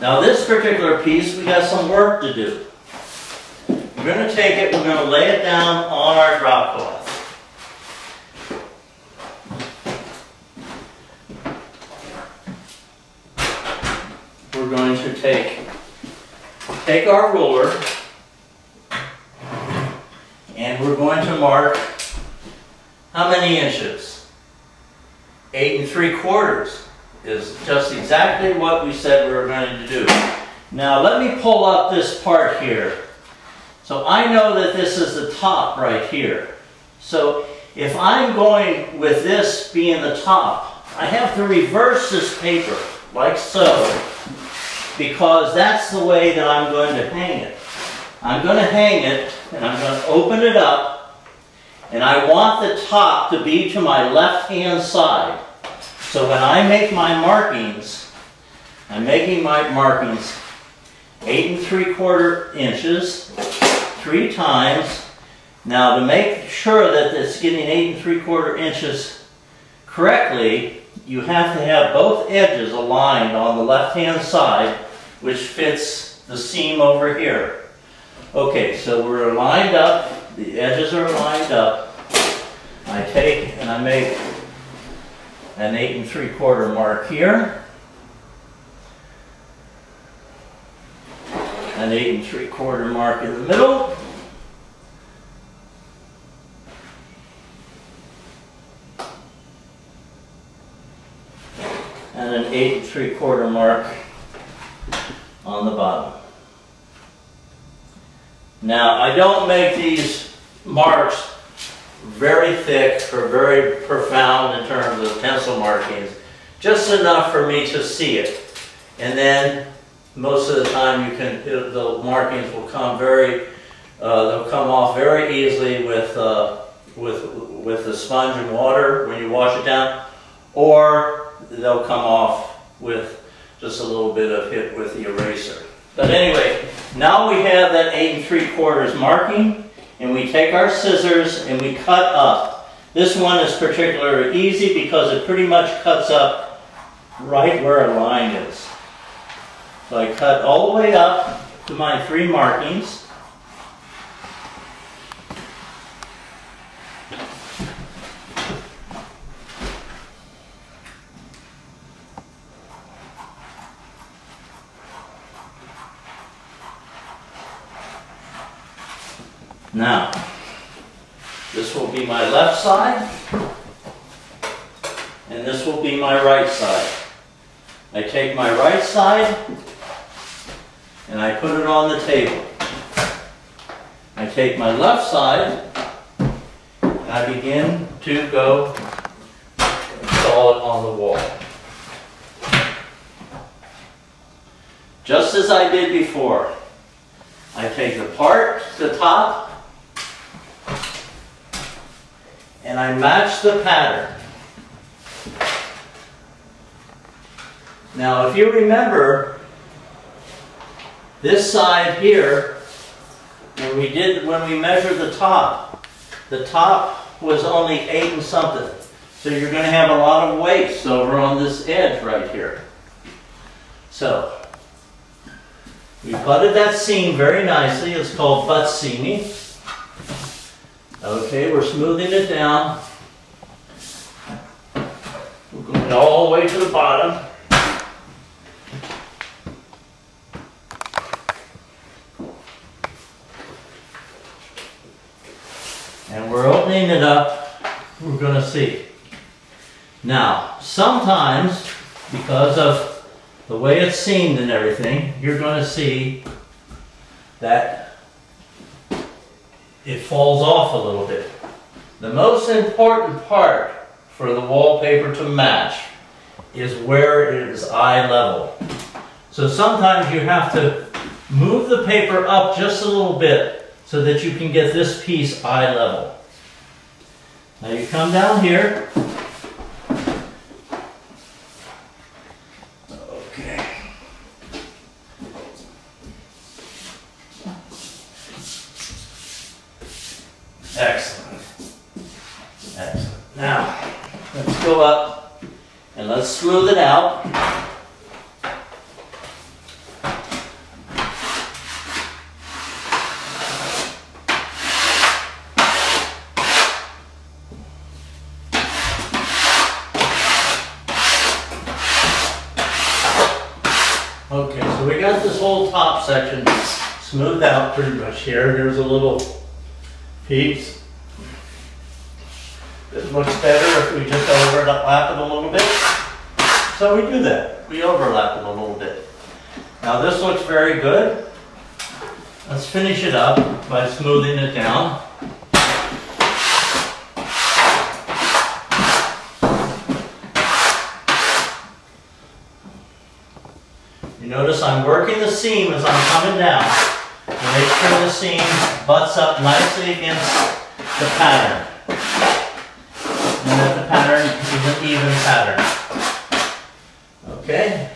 Now this particular piece, we got some work to do. We're going to take it, we're going to lay it down on our drop cloth. We're going to take our ruler and we're going to mark how many inches? 8 3/4 is just exactly what we said we were going to do. Now let me pull up this part here. So I know that this is the top right here. So if I'm going with this being the top, I have to reverse this paper like so, because that's the way that I'm going to hang it. I'm going to hang it and I'm going to open it up, and I want the top to be to my left hand side. So when I make my markings, I'm making my markings 8 3/4 inches 3 times. Now to make sure that it's getting 8 3/4 inches correctly, you have to have both edges aligned on the left hand side, which fits the seam over here. Okay, so we're lined up, the edges are lined up. I take and I make an 8 3/4 mark here, an 8 3/4 mark in the middle, and an 8 3/4 mark on the bottom. Now I don't make these marks very thick or very profound in terms of pencil markings, just enough for me to see it. And then most of the time the markings will come they'll come off very easily with the sponge and water when you wash it down, or they'll come off with just a little bit of hit with the eraser. But anyway, now we have that 8 3/4 marking, and we take our scissors and we cut up. This one is particularly easy because it pretty much cuts up right where a line is. So I cut all the way up to my 3 markings. Now, this will be my left side, and this will be my right side. I take my right side, and I put it on the table. I take my left side, and I begin to go install it on the wall. Just as I did before, I take the top, and I match the pattern. Now if you remember, this side here, when we measured the top was only 8 and something. So you're going to have a lot of waste over on this edge right here. So we butted that seam very nicely. It's called butt seaming. Okay, we're smoothing it down. We're going all the way to the bottom. And we're opening it up. We're going to see. Now, sometimes, because of the way it's seamed and everything, you're going to see that it falls off a little bit. The most important part for the wallpaper to match is where it is eye level. So sometimes you have to move the paper up just a little bit so that you can get this piece eye level. Now you come down here. Okay. Excellent. Excellent. Now, let's go up and let's smooth it out. Okay, so we got this whole top section smoothed out pretty much here. Here's a little piece. It looks better if we just overlap it a little bit. So we do that. We overlap it a little bit. Now this looks very good. Let's finish it up by smoothing it down. You notice I'm working the seam as I'm coming down to make sure the seam butts up nicely against the pattern. And that the pattern is an even pattern. Okay?